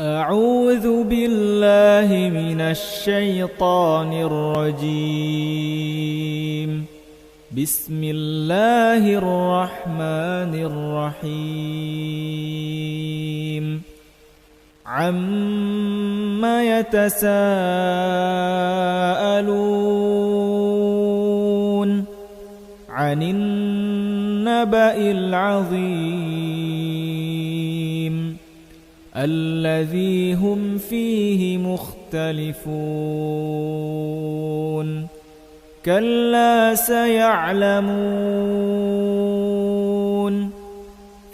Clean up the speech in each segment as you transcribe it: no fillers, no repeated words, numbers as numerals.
أعوذ بالله من الشيطان الرجيم. بسم الله الرحمن الرحيم. عما يتساءلون عن النبأ العظيم الذي هم فيه مختلفون كلا سيعلمون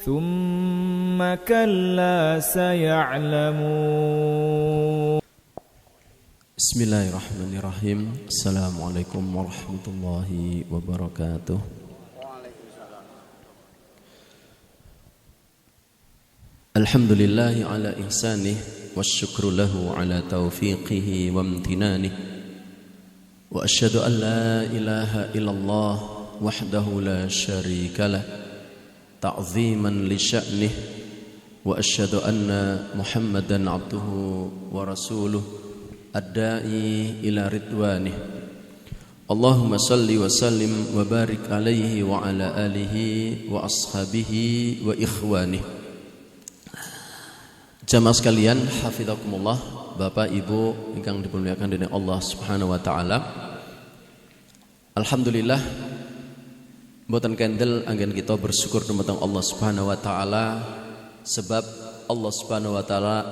ثم كلا سيعلمون. Bismillahirrahmanirrahim. Assalamualaikum warahmatullahi wabarakatuh. Alhamdulillahi ala ihsanih wasyukru lahu ala taufiqihi wa amtinanih. Wa asyhadu an la ilaha illallah wahdahu la syarikalah ta'ziman li sya'nih. Wa asyhadu anna Muhammadan abduhu wa rasuluh ad-da'i ila ridwanih. Allahumma salli wa sallim wa barik alaihi wa ala alihi wa ashabihi wa ikhwanih. Jamaah sekalian, hafizakumullah, Bapak Ibu ingkang dimuliakan dening Allah Subhanahu wa taala. Alhamdulillah mboten kendel anggen kita bersyukur dumateng Allah Subhanahu wa taala sebab Allah Subhanahu wa taala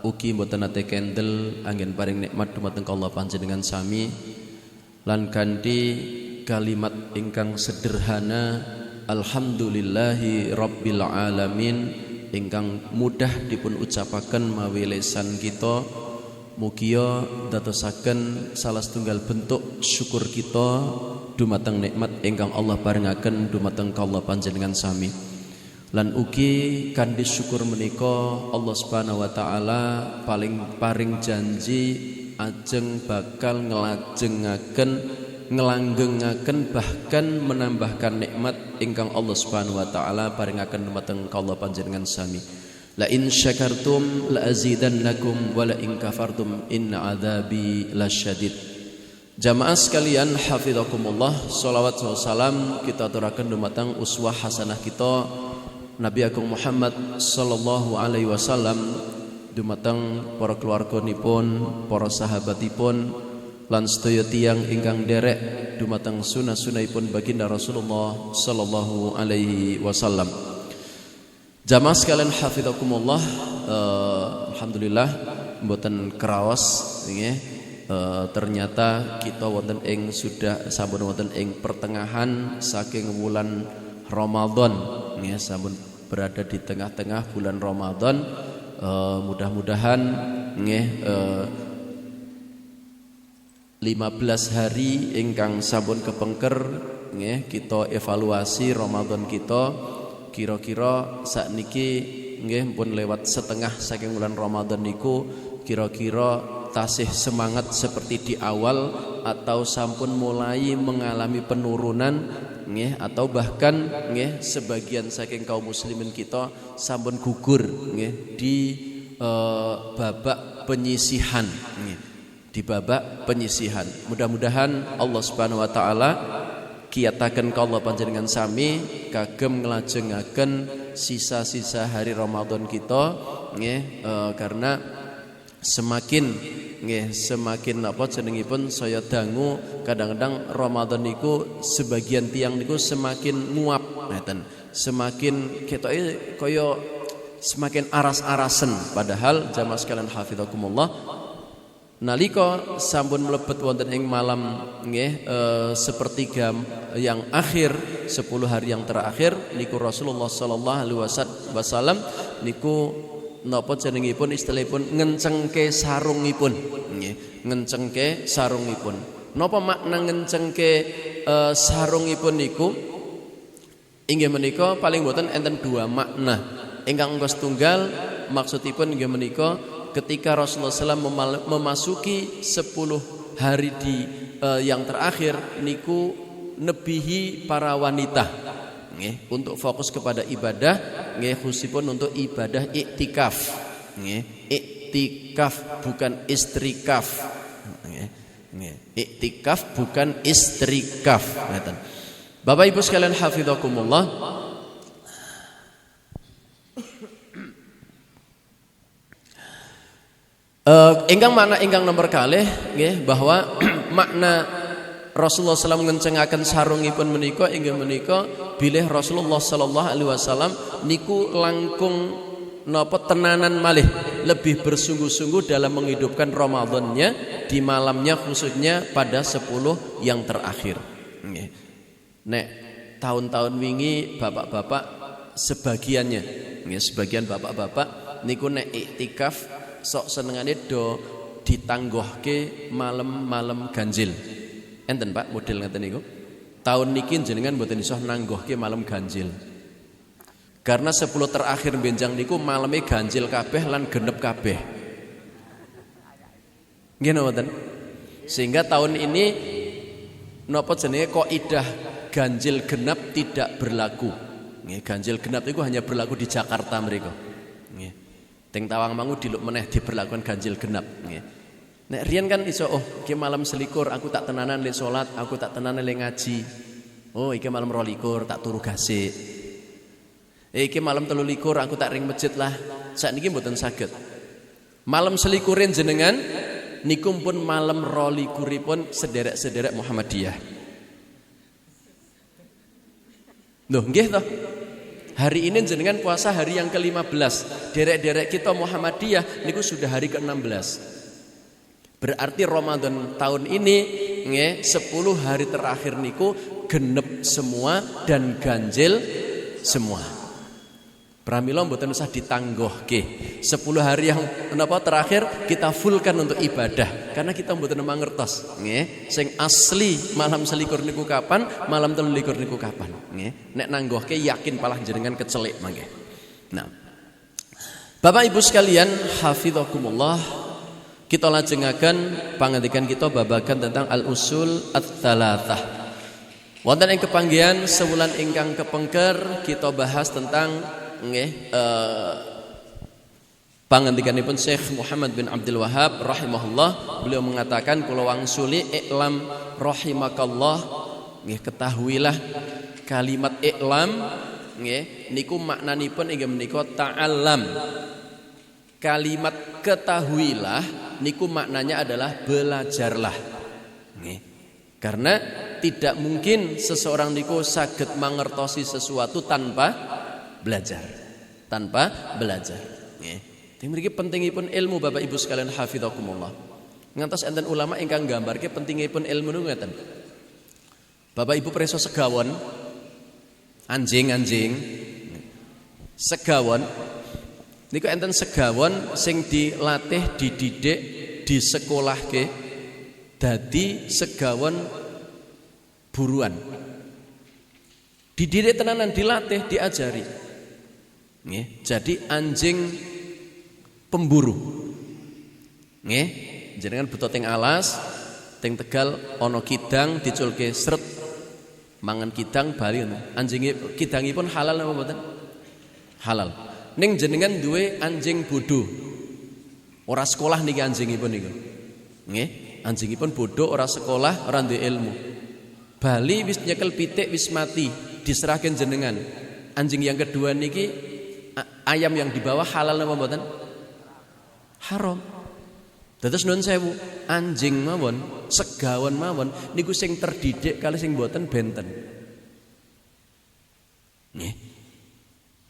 ugi mboten nate kendel anggen paring nikmat dumateng Allah panjenengan sami lan kanthi kalimat ingkang sederhana alhamdulillahi rabbil alamin ingkang mudah dipun ucapaken mawi lesan kita, mugia dadosaken salah setunggal bentuk syukur kita dumateng nikmat ingkang Allah paringaken dumateng kawula panjenengan sami. Lan ugi kanthi syukur menika Allah Subhanahu wa taala paring janji ajeng bakal ngelanggengaken bahkan menambahkan nikmat ingkang Allah Subhanahu wa taala paringaken dumateng kawula panjenengan sami. La in syakartum la azidannakum wa la in kafartum inna adzabi lasyadid. Jamaah sekalian hafizakumullah, shalawat wa salam kita aturaken dumateng uswah hasanah kita Nabi Agung Muhammad sallallahu alaihi wasallam dumateng para keluarganipun, para sahabatipun lan sedaya tiyang ingkang derek dumateng sunah-sunahipun baginda Rasulullah sallallahu alaihi wasallam. Jamaah sekalian hafizakumullah, alhamdulillah mboten kraos nggih, ternyata kita wonten ing sampun wonten ing pertengahan saking wulan Ramadan nggih, sampun berada di tengah-tengah bulan Ramadan. Mudah-mudahan nggih 15 hari ingkang sampun kepengker nggih kita evaluasi Ramadan kita, kira-kira sakniki nggih pun lewat setengah saking bulan Ramadan niku, kira-kira tasih semangat seperti di awal atau sampun mulai mengalami penurunan nggih, atau bahkan nggih sebagian saking kaum muslimin kita sampun gugur nggih di babak penyisihan nggih. Di babak penyisihan. Mudah-mudahan Allah Subhanahu wa taala kiyataken kawula panjenengan sami kagem nglajengaken sisa-sisa hari Ramadan kita nggih, karena semakin apa jenengipun saya dangu kadang-kadang Ramadan niku sebagian tiang niku semakin nguap ngeten, semakin ketoke kaya semakin aras-arasen, padahal jamaah sekalian hafizakumullah nalika sampun mlebet wonten ing malam nggih sepertiga yang akhir, 10 hari yang terakhir niku Rasulullah sallallahu alaihi wasallam niku napa jenengipun istilahipun ngencengke sarungipun nggih, ngencengke sarungipun. Napa makna ngencengke sarungipun niku? Inggih menika paling boten enten dua makna. Ingkang setunggal maksudipun inggih menika ketika Rasulullah SAW memasuki 10 hari di yang terakhir niku nebihi para wanita nggih, untuk fokus kepada ibadah nggih, khususipun untuk ibadah iktikaf nggih. Iktikaf bukan istrikaf. Iktikaf bukan istrikaf. Bapak Ibu sekalian hafizakumullah. Ingkang makna ingkang nomor kalih nggih bahwa makna Rasulullah SAW ngencengaken sarungipun menika inggih menika bilih Rasulullah sallallahu alaihi wasallam niku langkung napa tenanan malih lebih bersungguh-sungguh dalam menghidupkan Ramadannya di malamnya khususnya pada 10 yang terakhir. Nggih. Nek tahun-tahun wingi bapak-bapak sebagiannya nggih sebagian bapak-bapak niku nek iktikaf sok senengane do ditanggohke malam-malam ganjil. Enten Pak model ngeten niku. Tahun niki jenengan mboten iso nanggohke malam ganjil. Karena 10 terakhir benjang niku maleme ganjil kabeh lan genep kabeh. Nggih mboten. Sehingga tahun ini napa jenenge kaidah ganjil genap tidak berlaku. Nggih, ganjil genap itu hanya berlaku di Jakarta mriku. Nggih. Teng Tawangmangu diluk meneh diberlakukan ganjil genap nggih. Nek riyen kan iso iki malam selikur aku tak tenanan le salat, aku tak tenanan le ngaji. Oh, iki malam 22 tak turu gasik. Iki malam 23 aku tak ring masjid lah. Sakniki mboten saged. Malam selikurin jenengan niku pun malam 22pun sederek-sederek Muhammadiyah. Loh nggih toh? Hari ini jenengan puasa hari yang ke-15. Derek-derek kita Muhammadiyah niku sudah hari ke-16. Berarti Ramadan tahun ini nggih 10 hari terakhir niku genep semua dan ganjil semua. Pramila mboten usah ditanggohke. 10 hari yang napa terakhir kita fullkan untuk ibadah karena kita mboten mangertos nggih. Sing asli malam selikur niku kapan, malam 23 niku kapan nggih. Nek nanggohke yakin palah jenengan kecelik mangke. Nah. Bapak Ibu sekalian, hafizakumullah, kita lajengaken pangandikan kita babagan tentang al-usul ats-tsalatsah. Wonten ing kepanggihan sewulan ingkang kepengker kita bahas tentang nggih pangandikanipun Syekh Muhammad bin Abdul Wahhab rahimahullah. Beliau mengatakan kula wangsuli iklam rahimakallah nggih, ketahuilah kalimat iklam nggih niku maknanipun inggih menika ta'allam. Kalimat ketahuilah niku maknanya adalah belajarlah nggih. Karena tidak mungkin seseorang niku saged mangertosi sesuatu tanpa belajar. Nggih. Ting mriki pentingipun ilmu Bapak Ibu sekalian hafizakumullah. Ngantos enten ulama ingkang nggambarke pentingipun ilmu niku ngeten. Bapak Ibu preso segawon anjing. Segawon niku enten segawon sing dilatih, dididik, disekolahke dadi segawon buruan. Dididik tenanan, dilatih, diajari. Nggih, jadi anjing pemburu. Nggih, jenengan buta teng alas, teng Tegal ana kidang diculke sret. Mangan kidang bali anjinge kidangipun halal napa mboten? Halal. Ning jenengan duwe anjing bodoh. Ora sekolah niki anjingipun niku. Nggih, anjingipun bodoh, ora sekolah, ora duwe ilmu. Bali wis nyekel pitik wis mati, diserahkan jenengan. Anjing yang kedua niki ayam yang dibawa halal napa mboten? Haram. Dados nuwun sewu, anjing mawon, segawon mawon niku sing terdidik kali sing mboten benten. Nggih.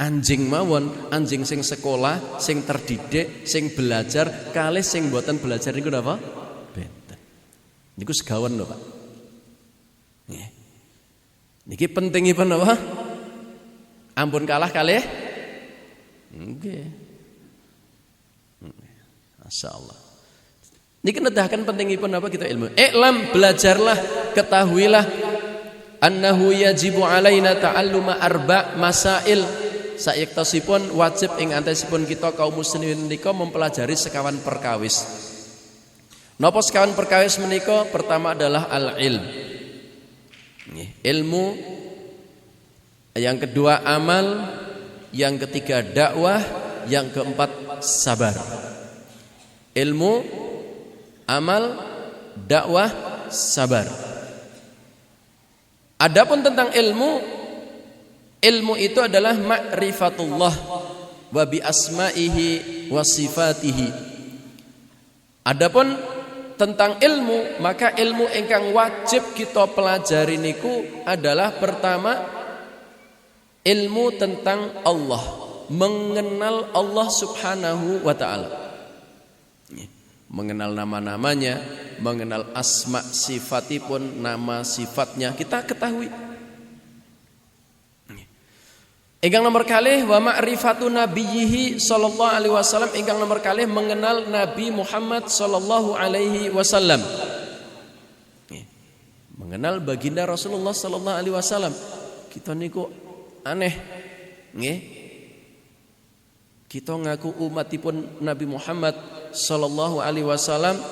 Anjing mawon, anjing sing sekolah, sing terdidik, sing belajar kali sing mboten belajar niku napa? Benten. Niku segawon lho, Pak. Nggih. Niki pentingipun napa? Ampun kalah kalih nggih. Masyaallah. Niki nedahaken pentingipun apa kita ilmu. Iklam, belajarlah, ketahuilah annahu yajibu alaina ta'alluma arba' masail. Sayektosipun wajib ing antesipun kita kaum muslimin menika mempelajari sekawan perkawis. Napa sekawan perkawis menika? Pertama adalah al-ilm. Ilmu, yang kedua amal, yang ketiga dakwah, yang keempat sabar. ilmu, amal, dakwah, sabar. Adapun tentang ilmu itu adalah ma'rifatullah wa bi asma'ihi wa sifatihi. Adapun tentang ilmu, maka ilmu ingkang wajib kita pelajari niku adalah pertama ilmu tentang Allah, mengenal Allah Subhanahu wa taala. Mengenal nama-namanya, mengenal asma sifatipun, nama sifatnya kita ketahui. Ingkang nomor kalih wa ma'rifatu nabiyhi sallallahu alaihi wasallam, ingkang nomor kalih mengenal Nabi Muhammad sallallahu alaihi wasallam. Mengenal baginda Rasulullah sallallahu alaihi wasallam. Kita niku aneh. Nggih. Kita ngaku umatipun Nabi Muhammad sallallahu alaihi wasallam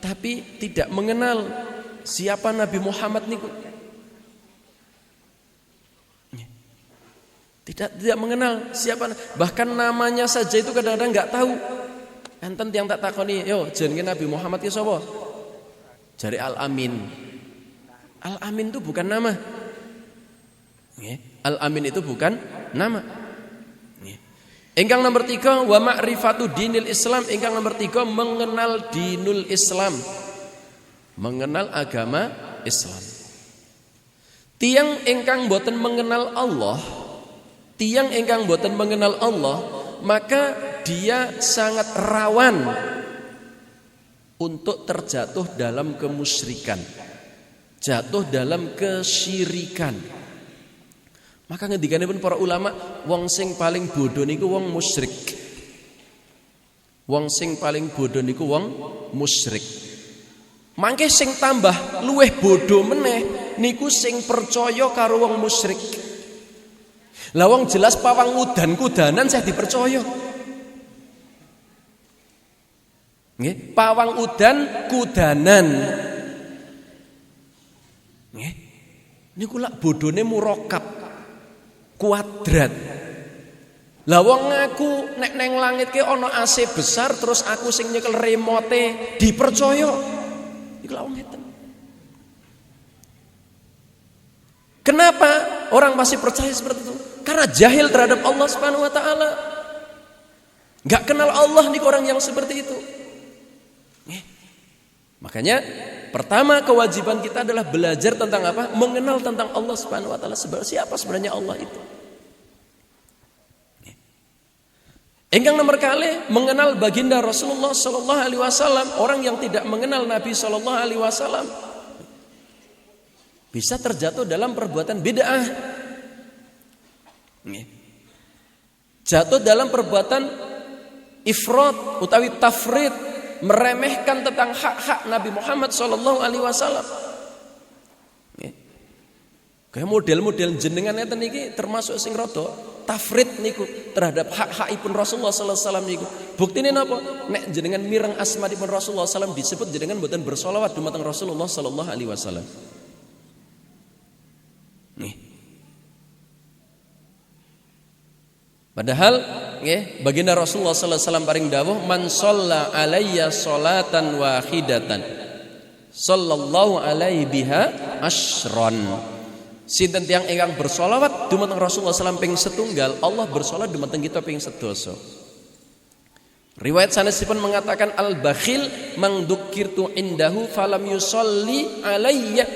tapi tidak mengenal siapa Nabi Muhammad niku. Tidak mengenal siapa, bahkan namanya saja itu kadang-kadang enggak tahu. Enten yang tak takoni, yo jenenge Nabi Muhammad ki sapa? Jari Al-Amin. Al-Amin itu bukan nama. Al-Amin itu bukan nama. Ingkang nomor 3 wa ma'rifatu dinil Islam, ingkang nomor 3 mengenal dinul Islam. Mengenal agama Islam. Tiang ingkang boten mengenal Allah, tiang ingkang boten mengenal Allah, maka dia sangat rawan untuk terjatuh dalam kemusyrikan, jatuh dalam kesyirikan. Maka ngendikanipun para ulama, wong sing paling bodoh niku wong musyrik. Wong sing paling bodoh niku wong musyrik. Mangke sing tambah luweh bodoh meneh niku sing percaya karo wong musyrik. Lah wong jelas pawang udan-kudanan saya dipercaya. Nggih, pawang udan kudanan. Nggih. Niku lak bodone murakab kuadrat. Lah wong ngaku nek neng langit ki ana AC besar terus aku sing nyekel remote dipercaya. Iku lak wong ngeten. Kenapa orang masih percaya seperti itu? Karena jahil terhadap Allah Subhanahu wa taala. Enggak kenal Allah nih orang yang seperti itu. Makanya pertama kewajiban kita adalah belajar tentang apa? Mengenal tentang Allah Subhanahu wa taala. Siapa sebenarnya Allah itu? Ingkang nomor kali mengenal baginda Rasulullah sallallahu alaihi wasallam. Orang yang tidak mengenal Nabi sallallahu alaihi wasallam bisa terjatuh dalam perbuatan bid'ah. Jatuh dalam perbuatan ifrat utawi tafrid, meremehkan tentang hak-hak Nabi Muhammad sallallahu alaihi wasallam. Kayak model-model jenengan ngeten niki termasuk sing rada tafrid niku terhadap hak-hakipun Rasulullah sallallahu alaihi wasallam niku. Buktine napa? Nek jenengan mireng asmanipun Rasulullah sallallahu alaihi wasallam disebut jenengan mboten bersolawat dumateng Rasulullah sallallahu alaihi wasallam. Padahal baginda Rasulullah sallallahu alaihi wasallam paring dawuh man shalla alayya sholatan wahidatan sallallahu alaihi biha asyran. Sinten tiyang ingkang bersolawat dumateng Rasulullah sallallahu alaihi wasallam ping setunggal, Allah bersolawat dumateng kita ping sedasa. Riwayat sanesipun mengatakan al-bakhil man dzukirtu indahu falam yusolli alayya.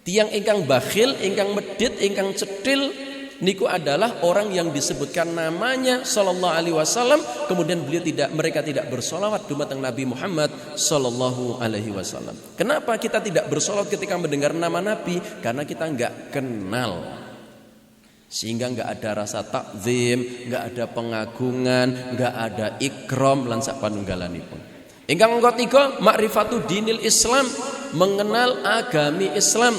Tiang ingkang bakhil, ingkang medit, ingkang cedil niku adalah orang yang disebutkan namanya sallallahu alaihi wasallam kemudian mereka tidak bersolawat dumateng Nabi Muhammad sallallahu alaihi wasallam. Kenapa kita tidak bersolawat ketika mendengar nama Nabi? Karena kita enggak kenal. Sehingga enggak ada rasa takzim, enggak ada pengagungan, enggak ada ikram lan sak panunggalanipun. Ingkang ketiga ma'rifatu dinil Islam, mengenal agami Islam.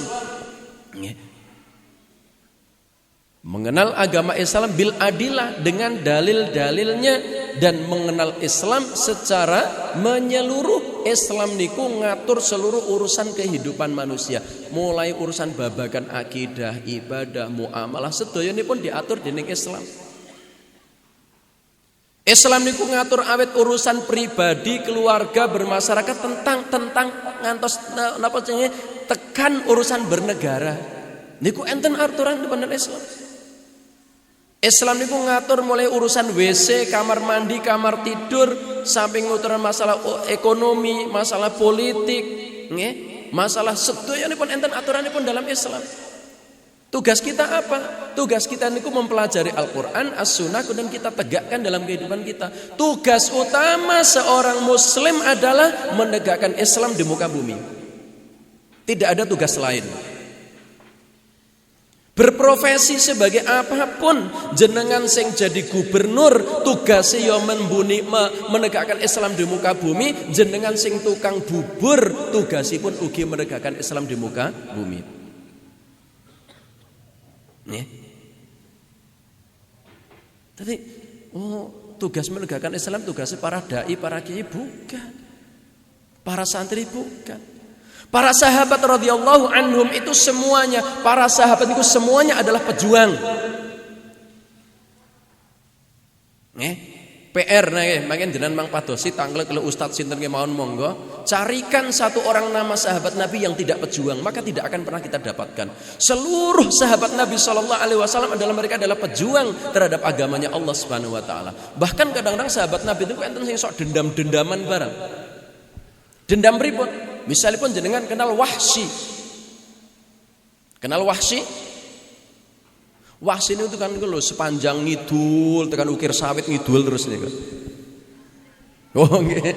Mengenal agama Islam bil adilah dengan dalil-dalilnya dan mengenal Islam secara menyeluruh. Islam niku ngatur seluruh urusan kehidupan manusia, mulai urusan babagan akidah, ibadah, muamalah sedayanipun diatur dening Islam. Islam niku ngatur awet urusan pribadi, keluarga, bermasyarakat tentang ngantos napa jenenge tekan urusan bernegara. Niku enten aturan di Islam. Islam niku ngatur mulai urusan WC, kamar mandi, kamar tidur, sampai nguturan masalah ekonomi, masalah politik, nggih, masalah sedoyanipun enten aturanipun dalam Islam. Tugas kita apa? Tugas kita niku mempelajari Al-Qur'an, As-Sunnah, dan kita tegakkan dalam kehidupan kita. Tugas utama seorang muslim adalah menegakkan Islam di muka bumi. Tidak ada tugas lain. Berprofesi sebagai apapun, jenengan sing jadi gubernur, tugasnya menegakkan Islam di muka bumi. Jenengan sing tukang bubur, tugasipun ugi menegakkan Islam di muka bumi. Nih. Tadi tugas menegakkan Islam tugasnya para dai, para kiai bukan. Para santri bukan. Para sahabat radhiyallahu anhum itu semuanya, para sahabat itu semuanya adalah pejuang. PR makin jenengan Mang Padosi tanglet kalau Ustadz sinten kemawon monggo carikan satu orang nama sahabat Nabi yang tidak pejuang, maka tidak akan pernah kita dapatkan. Seluruh sahabat Nabi SAW adalah mereka adalah pejuang terhadap agamanya Allah Subhanahu Wa Taala. Bahkan kadang-kadang sahabat Nabi itu enten sing sok dendam-dendaman barang. Dendam pripun? Misalipun jenengan kenal Wahsy. Kenal Wahsy? Wahsy itu kan lho sepanjang ngidul tekan ukir sawit ngidul terus niku. Oh nggih.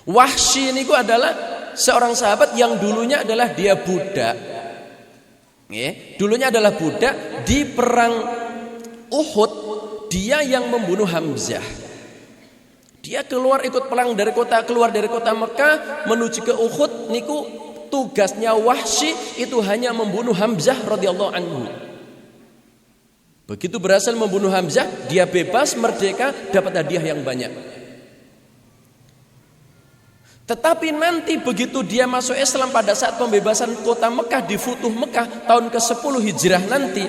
Wahsy niku adalah seorang sahabat yang dulunya adalah dia budak. Nggih, dulunya adalah budak di perang Uhud, dia yang membunuh Hamzah. Dia keluar ikut perang keluar dari kota Mekah menuju ke Uhud niku. Tugasnya Wahsy itu hanya membunuh Hamzah radhiyallahu anhu. Begitu berhasil membunuh Hamzah, dia bebas, merdeka, dapat hadiah yang banyak. Tetapi nanti begitu dia masuk Islam pada saat pembebasan kota Mekah di Futuh Mekah tahun ke-10 Hijrah nanti,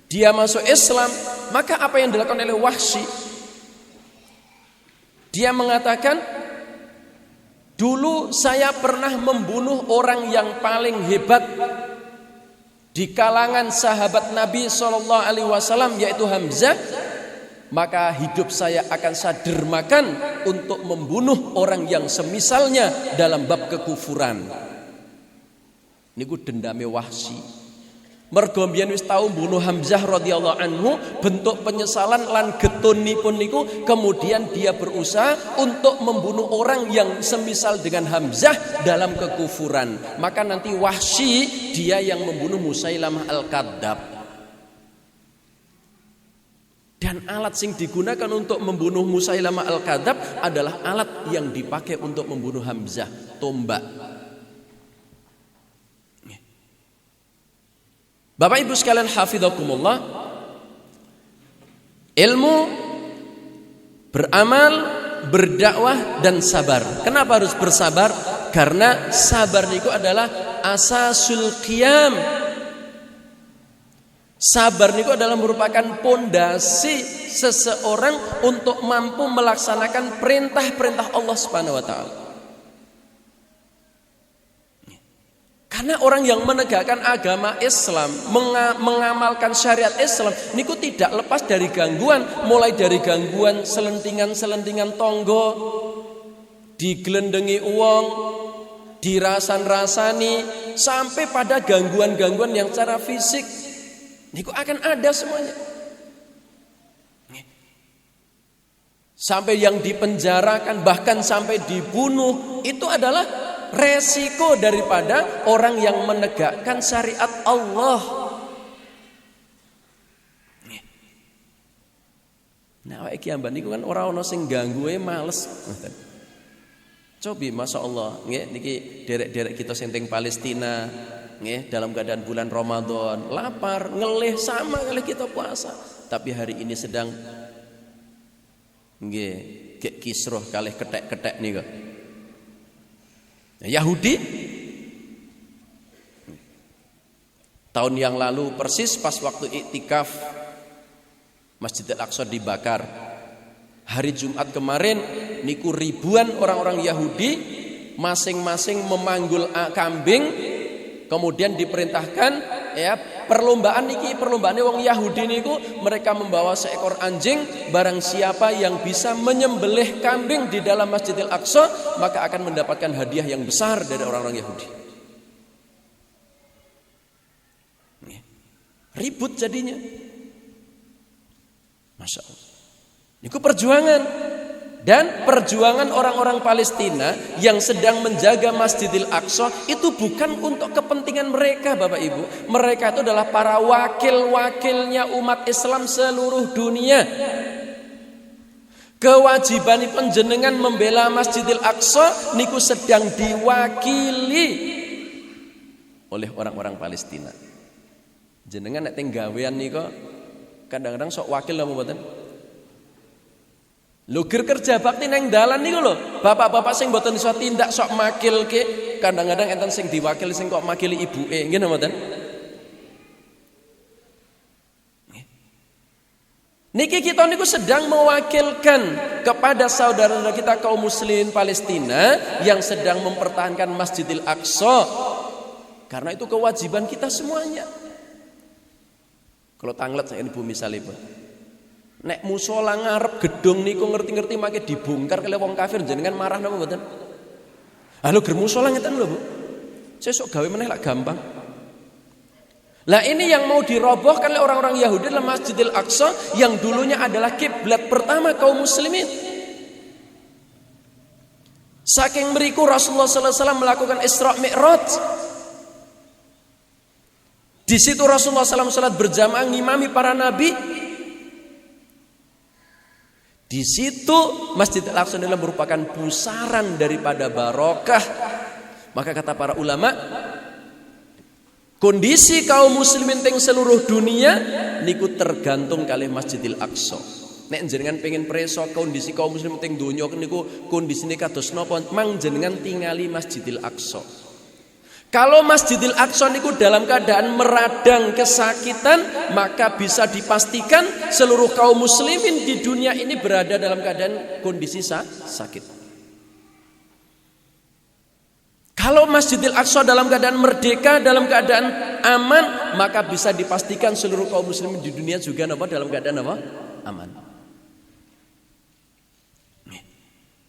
dia masuk Islam, maka apa yang dilakukan oleh Wahsy? Dia mengatakan, dulu saya pernah membunuh orang yang paling hebat di kalangan sahabat Nabi SAW, yaitu Hamzah. Maka hidup saya akan saya dermakan untuk membunuh orang yang semisalnya dalam bab kekufuran. Niku dendame Wahsy. Mergo mbiyen wis tau bunuh Hamzah radhiyallahu anhu, bentuk penyesalan lan getunipun niku kemudian dia berusaha untuk membunuh orang yang semisal dengan Hamzah dalam kekufuran. Maka nanti Wahsy dia yang membunuh Musailamah al-Kadzdzab. Dan alat sing digunakan untuk membunuh Musailamah al-Kadzdzab adalah alat yang dipakai untuk membunuh Hamzah, tombak. Bapak Ibu sekalian hafizakumullah, ilmu, beramal, berdakwah dan sabar. Kenapa harus bersabar? Karena sabar niku adalah asasul qiyam. Sabar niku adalah merupakan pondasi seseorang untuk mampu melaksanakan perintah-perintah Allah Subhanahu wa taala. Karena orang yang menegakkan agama Islam, mengamalkan syariat Islam, niku tidak lepas dari gangguan, mulai dari gangguan selentingan-selentingan tonggo, digelendengi uang, dirasan-rasani, sampai pada gangguan-gangguan yang secara fisik, niku akan ada semuanya. Sampai yang dipenjarakan, bahkan sampai dibunuh, itu adalah resiko daripada orang yang menegakkan syariat Allah. Nah, iki ambane niku kan ora ana sing ganggu males. Cobi masyaallah nggih niki derek-derek kita sing teng Palestina nggih dalam keadaan bulan Ramadan, lapar, ngelih sama kali kita puasa. Tapi hari ini sedang nggih gek kisruh kalih ketek-ketek niku. Yahudi tahun yang lalu persis pas waktu iktikaf Masjidil Aqsa dibakar. Hari Jumat kemarin niku ribuan orang-orang Yahudi masing-masing memanggul kambing, kemudian diperintahkan ya perlombaan wong Yahudi niku, mereka membawa seekor anjing, barang siapa yang bisa menyembelih kambing di dalam Masjidil Aqsa maka akan mendapatkan hadiah yang besar dari orang-orang Yahudi. Ribut jadinya. Masya Allah. Niku perjuangan. Dan perjuangan orang-orang Palestina yang sedang menjaga Masjidil Aqsa itu bukan untuk kepentingan mereka, Bapak Ibu. Mereka itu adalah para wakil-wakilnya umat Islam seluruh dunia. Kewajiban panjenengan membela Masjidil Aqsa niku sedang diwakili oleh orang-orang Palestina. Jenengan nek teng gawean niku kadang-kadang sok wakil lho mboten. Lho kerja bakti neng dalan niku lho. Bapak-bapak sing mboten iso tindak sok makilke, kadang-kadang enten sing diwakil sing kok makili ibuke, nggih mboten? Niki kita niku sedang mewakilkan kepada saudara-saudara kita kaum muslimin Palestina yang sedang mempertahankan Masjidil Aqsa. Karena itu kewajiban kita semuanya. Kalau tanglet saya ini bumi salib. Nek musola ngarep gedung niku ngerti-ngerti make dibongkar kali wong kafir jenengan marah napa mboten? Halo ger musola ngeten lho, Bu. Sesuk gawe meneh lak gampang. Lah ini yang mau dirobohkan oleh orang-orang Yahudi adalah Masjidil Aqsa yang dulunya adalah kiblat pertama kaum muslimin. Saking meriku Rasulullah sallallahu alaihi wasallam melakukan Isra Mi'raj. Di situ Rasulullah SAW salat berjamaah ngimami para nabi. Di situ Masjidil Aqsa adalah merupakan pusaran daripada barokah. Maka kata para ulama, kondisi kaum muslimin teng seluruh dunia niku tergantung kalih Masjidil Aqsa. Nek jenengan pengen preso kondisi kaum muslimin teng donya niku kondisine kados napa, mang jenengan tingali Masjidil Aqsa. Kalau Masjidil Aqsa niku dalam keadaan meradang kesakitan, maka bisa dipastikan seluruh kaum muslimin di dunia ini berada dalam keadaan kondisi sakit. Kalau Masjidil Aqsa dalam keadaan merdeka, dalam keadaan aman, maka bisa dipastikan seluruh kaum muslimin di dunia juga dalam keadaan aman.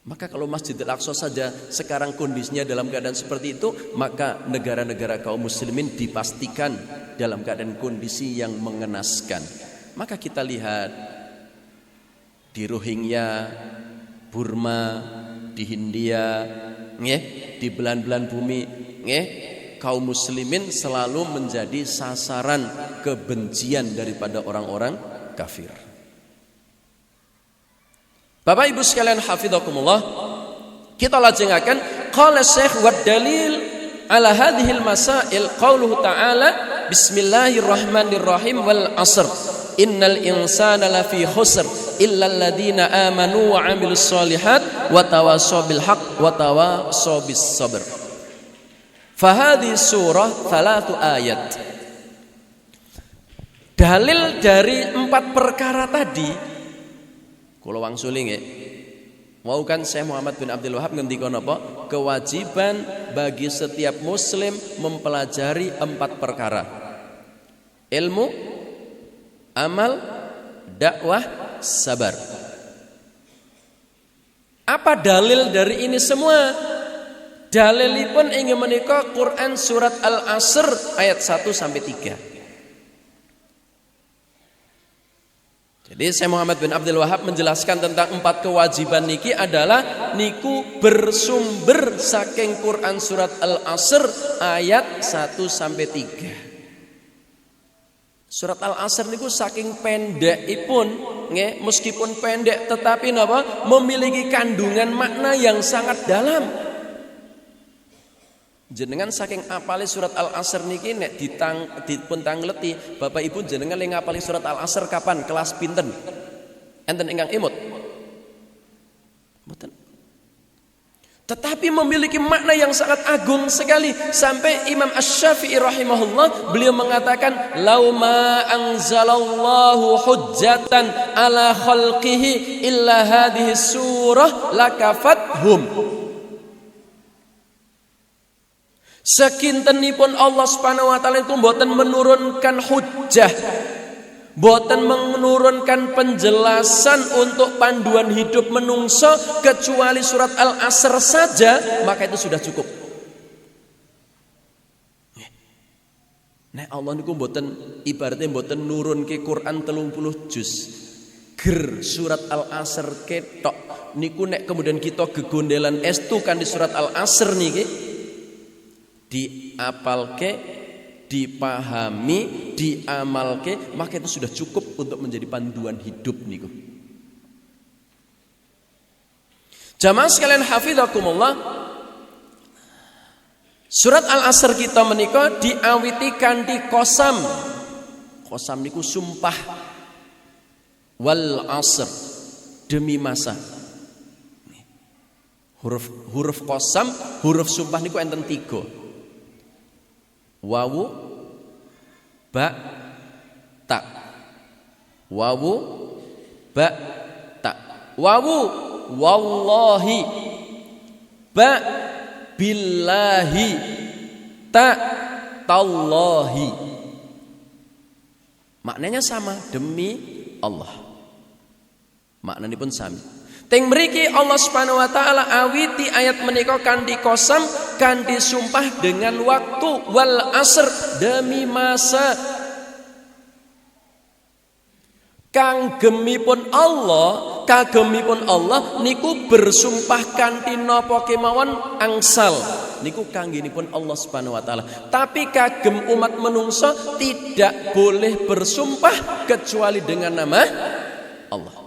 Maka kalau Masjidil Aqsa saja sekarang kondisinya dalam keadaan seperti itu, maka negara-negara kaum muslimin dipastikan dalam keadaan kondisi yang mengenaskan. Maka kita lihat di Rohingya, Burma, di Hindia, di belahan-belahan bumi, kaum muslimin selalu menjadi sasaran kebencian daripada orang-orang kafir. Bapak Ibu sekalian hafizakumullah, kita lajengaken qala Syekh wa dalil ala hadhil masail qauluhu ta'ala bismillahirrahmanirrahim wal 'asr innal insana lafi khusr illa alladziina amanu wa 'amilus shalihat wa tawassaw bil haqq wa tawassaw bis sabr. Fa hadhihi surah 3 ayat. Dalil dari 4 perkara tadi kula wangsuli nggih. Mau kan Syekh Muhammad bin Abdul Wahab ngendika napa? Kewajiban bagi setiap muslim mempelajari 4 perkara. Ilmu, amal, dakwah, sabar. Apa dalil dari ini semua? Dalilipun inggih menika Quran surat Al-Asr ayat 1 sampai 3. Jadi Syekh Muhammad bin Abdul Wahab menjelaskan tentang 4 kewajiban niki adalah niku bersumber saking Quran surat Al-Asr ayat 1 sampai 3. Surat Al-Asr niku saking pendekipun, nggih, meskipun pendek tetapi napa memiliki kandungan makna yang sangat dalam. Jenengan saking apale surat Al-Asr niki nek dipun tangleti, Bapak Ibu jenengan le ngapali surat Al-Asr kapan? Kelas pinten? Enten ingkang imut? Mboten. tetapi memiliki makna yang sangat agung sekali. Sampai Imam Asy-Syafi'i rahimahullah, beliau mengatakan, "Lau ma anzalallahu hujjatan ala khalqihi illa hadhihi surah lakafathum." Sekintenipun Allah Subhanahu wa taala itu mboten menurunkan hujjah, boten menurunkan penjelasan untuk panduan hidup menungso kecuali surat Al-Asr saja, maka itu sudah cukup. Nek Allah niku mboten, ibaratnya mboten nurunke Quran 30 juz. Ger surat Al-Asr ketok niku nek kemudian kita gegondelan estu kan di surat Al-Asr niki diapalke, dipahami, diamalke, maka itu sudah cukup untuk menjadi panduan hidup niku. Jamaah sekalian hafizakumullah, surat Al-Asr kita menika diawiti kanthi qasam. Qasam niku sumpah. Wal asr, demi masa. Huruf qasam, huruf sumpah niku enten 3. Wawu, ba, ta. Wawu, ba, ta. Wawu, wallahi. Ba, billahi. Ta, tallahi. Maknanya sama, demi Allah. Maknanya pun sami. Teng mriki Allah Subhanahu wa taala awiti ayat menika kanthi qasam, kanthi sumpah dengan waktu, wal asr, demi masa. Kagemipun Allah niku bersumpah kanthi napa kemawon angsal. Niku kanggenipun Allah Subhanahu wa taala. Tapi kagem umat menungso tidak boleh bersumpah kecuali dengan nama Allah.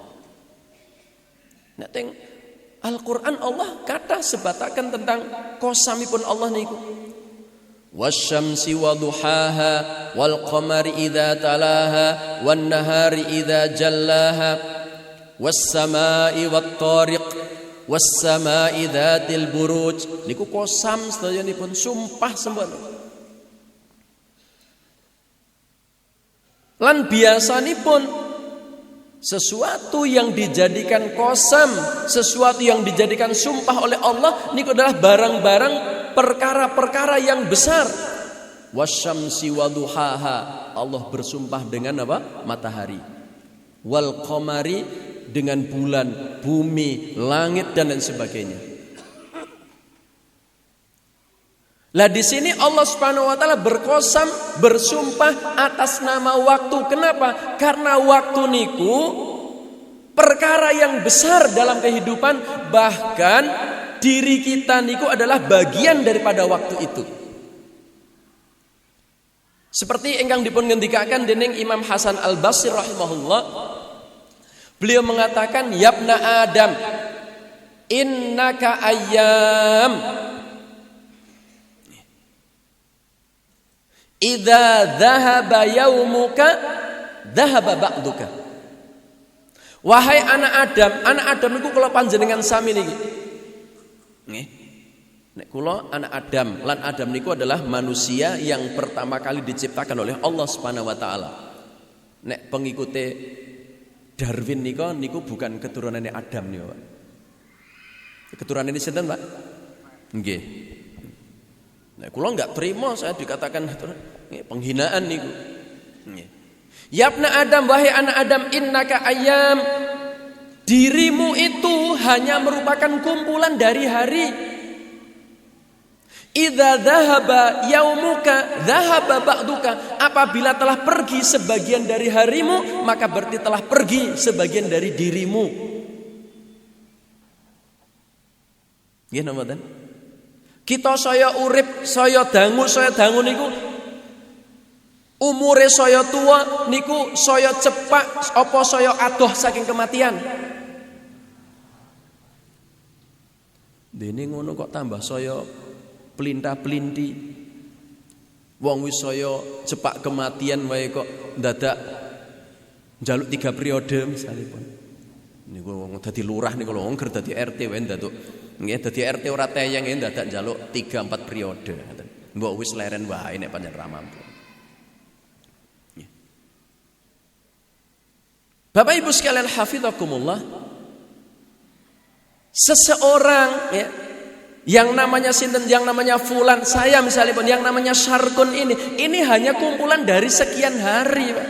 Nek teng Al-Qur'an Allah kata sebatakan tentang qasamipun Allah niku. Wasyamsi waduhaha wal qamari idza talaha wan nahari idza jallaha was samai wat tariq was samai dzatil buruj. Niku qasam sedayanipun sumpah sembah. Lan biasanipun sesuatu yang dijadikan qasam, sesuatu yang dijadikan sumpah oleh Allah niku adalah barang-barang perkara-perkara yang besar. Wasyamsi waduhaha, Allah bersumpah dengan apa? Matahari. Wal qamari, dengan bulan, bumi, langit dan lain sebagainya. Lah di sini Allah Subhanahu wa taala berqasam, bersumpah atas nama waktu. Kenapa? Karena waktu niku perkara yang besar dalam kehidupan, bahkan diri kita niku adalah bagian daripada waktu itu. Seperti ingkang dipun ngendikaken dening Imam Hasan Al-Basri rahimahullah, beliau mengatakan, "Yabna Adam, innaka ayyam idza dhahaba yaumuka dhahaba ba'duka." Wahai anak Adam niku kula panjenengan sami niki. Nggih. Nek kula anak Adam, lan Adam niku adalah manusia yang pertama kali diciptakan oleh Allah Subhanahu wa taala. Nek pengikute Darwin niku bukan keturunannya Adam niku, Pak. Keturunan ini sinten, Pak? Nggih. Nek kula enggak terima saya dikatakan penghinaan niku. Nggih. Yabna Adam, wahai anak Adam, innaka ayyam, dirimu itu hanya merupakan kumpulan dari hari. Idza dhahaba yaumuka dhahaba ba'duka, apabila telah pergi sebagian dari harimu, maka berarti telah pergi sebagian dari dirimu. Nggih napa mboten? Kita saya urip, saya dangu niku umure saya tua niku saya cepak apa saya adoh saking kematian. Dene ngono kok tambah saya pelintah-pelinti. Wong wis saya cepak kematian wae kok dadak njaluk 3 periode misalipun. Niku dadi lurah niku lho wong ger dadi RT wae ndatuk. Nggih dadi RT ora teyeng nggih dadak njaluk 3-4 periode ngoten. Mbok wis leren wae nek pancen ra mampu. Bapak Ibu sekalian hafizakumullah. Seseorang ya yang namanya sinten, yang namanya fulan, saya misalnya pun yang namanya Syarkun ini hanya kumpulan dari sekian hari, Pak.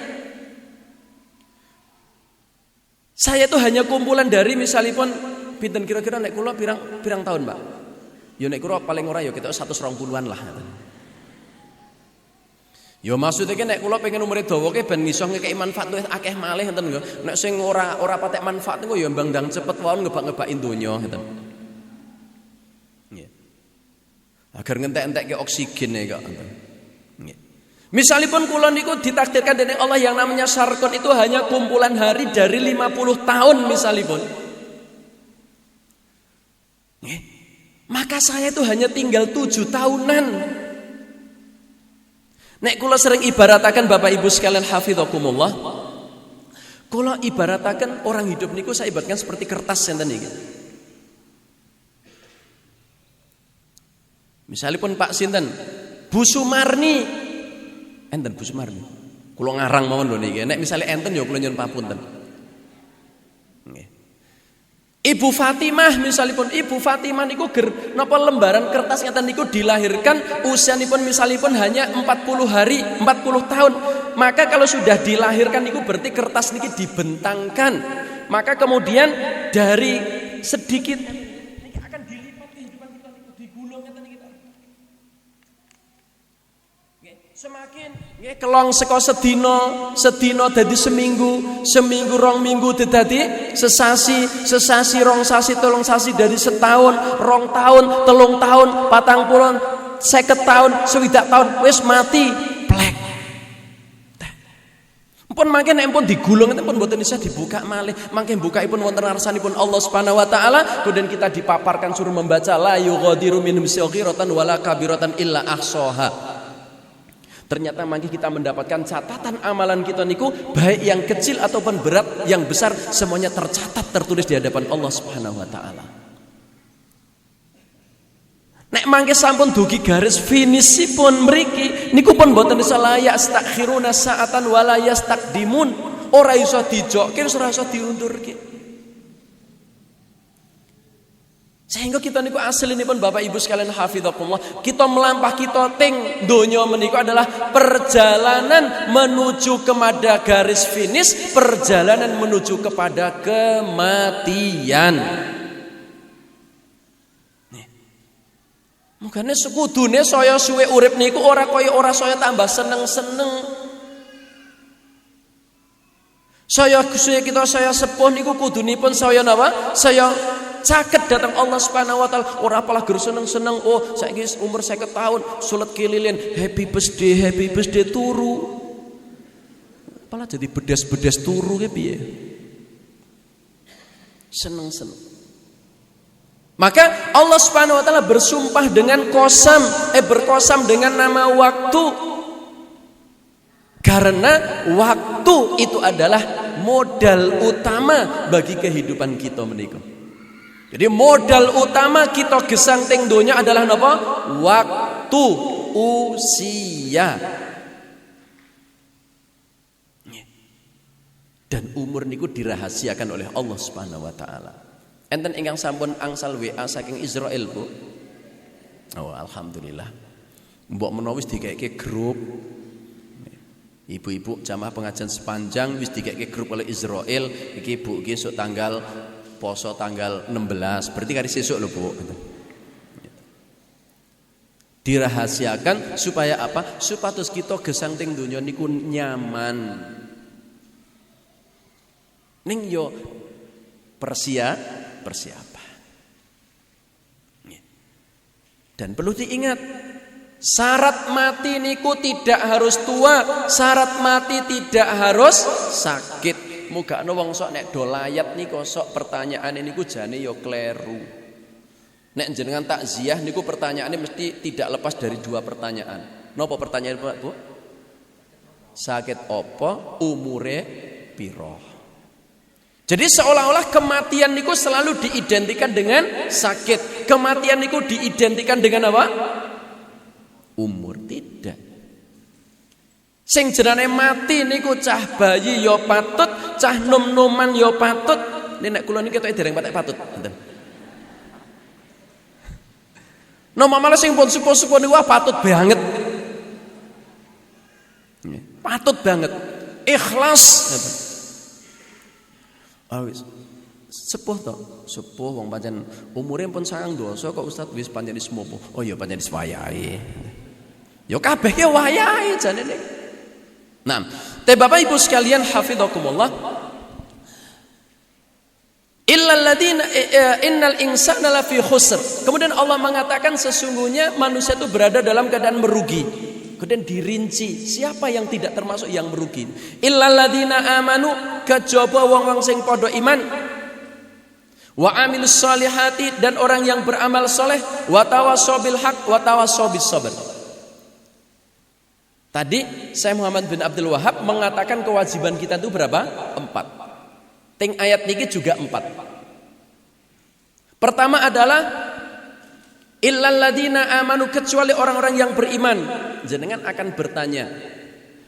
Saya itu hanya kumpulan dari misalnya pun pinten kira-kira nek kula pirang tahun, Pak. Ya nek kula paling ora ya kita 120-an lah. Ya maksudnya nek kula pengen umure dawa ke ben iso ngekeki manfaat luwih akeh malih ngoten lho. Nek sing ora patek manfaat niku ya mbang-ndang cepet wae ngebak-ngebaki donya ngoten. Nggih. Agar ngentek-entekke oksigen kok ngoten. Nggih. Misalipun kula niku ditakdirkan dening Allah yang namanya Syarkun itu hanya kumpulan hari dari 50 tahun misalipun. Nggih. Maka saya itu hanya tinggal 7 tahunan. Nek kula sering ibaratakan Bapak Ibu sekalian hafizakumullah. Kula ibaratakan orang hidup niku saya ibaratkan seperti kertas enten iki. Misalipun Pak sinten Bu Sumarni, enten Bu Sumarni. Kula ngarang mawon lho niki. Nek misale enten ya kula nyuwun papunten. Nggih. Ibu Fatimah misalipun Ibu Fatimah niku ger napa lembaran kertas ngeten niku dilahirkan usianipun misalipun hanya 40 hari, 40 tahun. Maka kalau sudah dilahirkan niku berarti kertas niki dibentangkan. Maka kemudian dari sedikit niki akan dilipat kehidupan kita niku digulung ngeten niki. Semakin nggih kelong saka sedina dadi seminggu rong minggu dadi sesasi rong sasi telung sasi dari setahun, rong tahun, telung tahun, 40, 50 tahun, 60 tahun wis mati plek. Pun mangke nek pun digulung pun mboten bisa dibuka malih. Mangke bukaipun wonten ngarsanipun Allah Subhanahu wa taala, kemudian kita dipaparkan suruh membaca la yughadiru minhum saghiratan wala kabiratan illa ahsaha. Ternyata mangke kita mendapatkan catatan amalan kita niku baik yang kecil ataupun berat yang besar semuanya tercatat tertulis di hadapan Allah Subhanahu wa taala. Nek mangke sampun dugi garis finishipun mriki niku pun boten bisa layak yastakhiruna sa'atan wala yastaqdimun. Ora iso dijokke, ora iso diundurke. Sehingga kita niku aslinipun Bapak Ibu sekalian hafizakumullah, kita melampah kita teng donya menika adalah perjalanan menuju kepada garis finish, perjalanan menuju kepada kematian. Nih. Mugane sekudune saya suwe urip niku ora kaya ora saya tambah seneng-seneng. Saya sepuh niku kudunipun saya napa? Saya caket datang Allah Subhanahu wa taala ora apalah ger seneng-seneng oh saiki umur 50 tahun sulet kililin happy birthday turu apalah jadi bedes-bedes turu ki piye seneng-seneng. Maka Allah Subhanahu wa taala bersumpah dengan berkosam dengan nama waktu, karena waktu itu adalah modal utama bagi kehidupan kita menika. Jadi modal utama kita gesang teng donya adalah napa? Waktu, usia. Dan umur niku dirahasiakan oleh Allah Subhanahu wa taala. Enten ingkang sampun angsal WA saking Israel, Bu. Oh, alhamdulillah. Mbok menawa wis dikeke grup. Ibu-ibu jamaah pengajian sepanjang wis dikeke grup oleh Israel, iki Bu iki esuk tanggal poso tanggal 16, berarti hari sesuk lho Bu. Dirahasiakan supaya apa? Supados kita gesang teng donya niku nyaman. Ning yo persiapan. Dan perlu diingat, syarat mati niku tidak harus tua, syarat mati tidak harus sakit. Muga ana wong sok nek do layat niku sok pertanyaan niku jane ya kleru. Nek jenengan takziah niku pertanyaannya mesti tidak lepas dari 2 pertanyaan. Napa pertanyaan Pak Bu? Sakit apa? Umure piro? Jadi seolah-olah kematian niku selalu diidentikan dengan sakit. Kematian niku diidentikan dengan apa? Umur. Tidak. Sing jenenge mati niku cah bayi ya patut, cah nom-noman ya patut. Nek kula niki ketoke dereng patek patut. Ngoten. Nom malah sing pun sepuh-sepuh niku patut banget. Patut banget. Ikhlas. Wis sepuh to, sepuh wong pancen umure pun 9 kok Ustaz wis pancen sepuh. Oh ya pancen wis wayahe. Ya kabeh ki wayahe jane nek. Nah, Bapak Ibu sekalian hafizakumullah. Illal ladzina innal insana lafi khusr. Kemudian Allah mengatakan sesungguhnya manusia itu berada dalam keadaan merugi. Kemudian dirinci siapa yang tidak termasuk yang merugi. Illal ladzina amanu kejaba wong-wong sing padha iman wa amilus solihati dan orang yang beramal soleh wa tawassaw bil haq wa tawassaw bis sabr. Tadi Syekh Muhammad bin Abdul Wahab mengatakan kewajiban kita itu berapa? 4. Ting ayat niki juga 4. Pertama adalah illal ladzina amanu kecuali orang-orang yang beriman. Jenengan akan bertanya,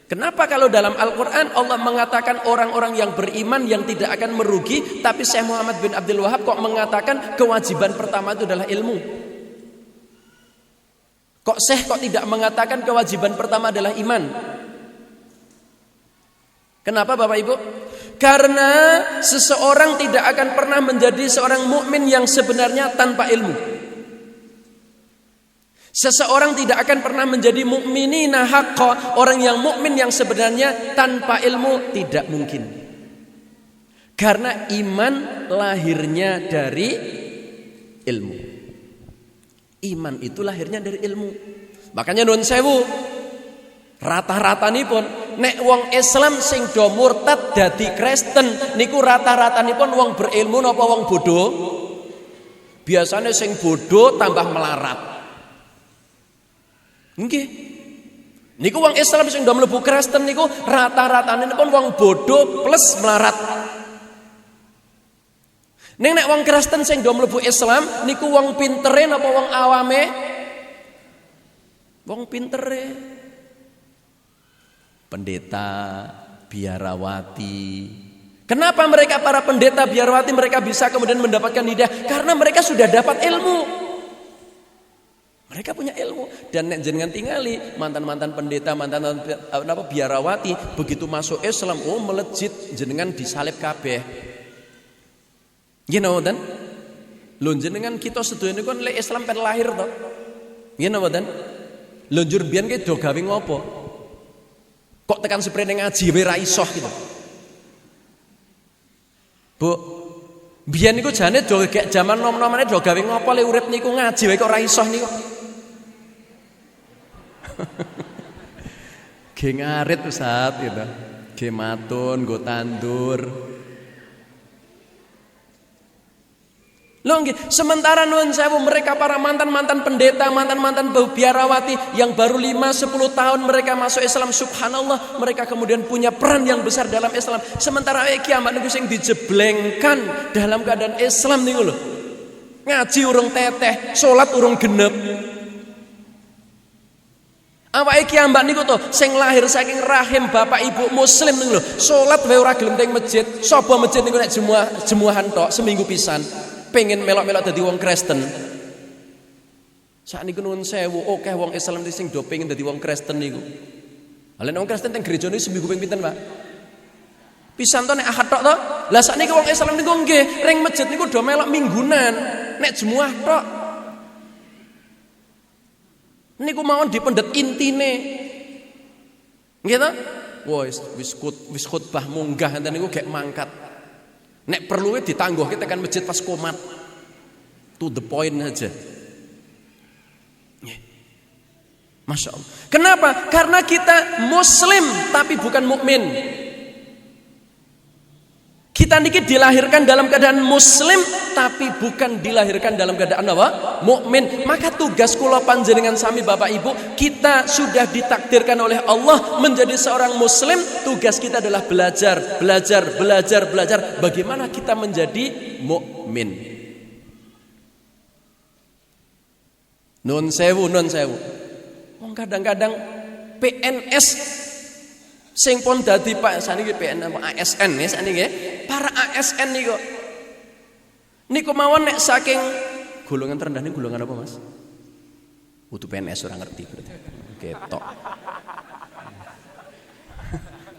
kenapa kalau dalam Al-Quran Allah mengatakan orang-orang yang beriman yang tidak akan merugi, tapi Syekh Muhammad bin Abdul Wahab kok mengatakan kewajiban pertama itu adalah ilmu? Kok Syekh kok tidak mengatakan kewajiban pertama adalah iman? Kenapa Bapak Ibu? Karena seseorang tidak akan pernah menjadi seorang mukmin yang sebenarnya tanpa ilmu. Seseorang tidak akan pernah menjadi mukminina haqqa, orang yang mukmin yang sebenarnya tanpa ilmu tidak mungkin. Karena iman lahirnya dari ilmu. Iman itu lahirnya dari ilmu. Makanya nuwun sewu, rata-ratanipun nek wong Islam sing do murtad dadi Kristen niku rata-ratanipun wong berilmu napa wong bodoh? Biasanya sing bodoh tambah melarat. Nggih. Niku wong Islam sing do mlebu Kristen niku rata-ratanipun wong bodoh plus melarat. Nek wong Kristen sing do mlebu Islam niku wong pintere napa wong awame? Wong pintere. Pendeta, biarawati. Kenapa mereka para pendeta biarawati mereka bisa kemudian mendapatkan hidayah? Karena mereka sudah dapat ilmu. Mereka punya ilmu. Dan nek jenengan tingali mantan-mantan pendeta, mantan biarawati begitu masuk Islam, oh melejit jenengan disalib kabeh. You know dan lho jenengan kita sedaya niku kan lek Islam pen lahir to. You know dan lho njur biyen ki do gawe ngopo? Kok tekan sprene ngaji wae ra iso gitu. Bu, biyen niku jane do gek jaman nom-nomane do gawe ngopo le urip niku ngaji wae kok ra iso niku. Ge ngarit Ustaz gitu. Ge matun, go tandur. Loh nggih, sementara nuwun sewu mereka para mantan-mantan pendeta, mantan-mantan biarawati yang baru 5-10 tahun mereka masuk Islam, subhanallah, mereka kemudian punya peran yang besar dalam Islam. Sementara kiamat niku sing dijeblengkan dalam keadaan Islam niku lho. Ngaji urung teteh, salat urung genep. Awake kiamat niku to sing lahir saking rahim bapak ibu muslim niku lho. Salat wae ora gelem teng masjid. Sapa masjid niku nek jemuahan tok seminggu pisan. Pengen melok-melok dadi wong Kristen. Sakniki nuwun sewu akeh wong Islam sing do pengen dadi wong Kristen niku. Lah nek wong Kristen teng gereja niku seminggu ping pinten, Pak? Pisan to nek ahad tok to. Lah sakniki wong Islam niku nggih, ring masjid niku do melok minggunan, nek jemuah tok. Niku mawon dipendet intine. Nggih to? Wis khutbah munggah enten niku gek mangkat. Nek perlu ditangguhke tekan masjid pas komat. To the point aja. Masya Allah. Kenapa? Karena kita muslim tapi bukan mukmin. Kita niki dilahirkan dalam keadaan muslim tapi bukan dilahirkan dalam keadaan apa? Mukmin. Maka tugas kula panjenengan sami Bapak Ibu, kita sudah ditakdirkan oleh Allah menjadi seorang muslim. Tugas kita adalah belajar bagaimana kita menjadi mukmin. Nun sewu. Wong kadang-kadang PNS sing pon dadi Pak saniki PNS ASN ya saniki para ASN niku mawon nek saking golongan terendah ini golongan apa Mas? Utuh PNS orang ngerti berarti. Ketok.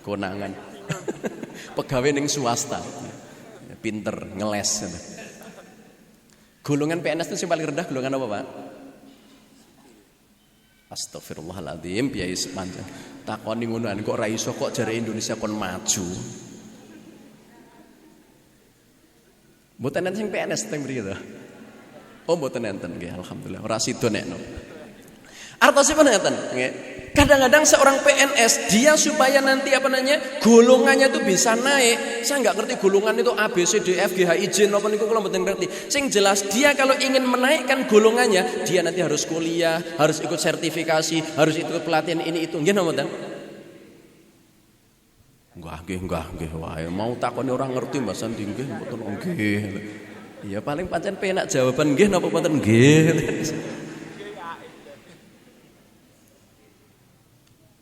Konangan. Pegawai ning swasta. Pinter ngeles. Golongan PNS itu yang paling rendah golongan apa Pak? Astagfirullahaladzim, biaya sepanjang. Takoni ngonoan kok ra iso kok jare Indonesia kon maju. Mboten enten sing PNS teng mriki to. Oh mboten enten nggih, alhamdulillah. Ora sida nekno. Artosipun ngeten, nggih. Kadang-kadang seorang PNS dia supaya nanti golongannya itu bisa naik. Saya nggak ngerti golongan itu A B C D F G H I J napa niku kula mboten ngerti. Sing jelas dia kalau ingin menaikkan golongannya, dia nanti harus kuliah, harus ikut sertifikasi, harus ikut pelatihan ini itu. Nggih napa mboten? Nggih wae. Mau takoni orang ngerti mbasan nggih mboten nggih. Ya paling pancen penak jawaban nggih napa mboten nggih.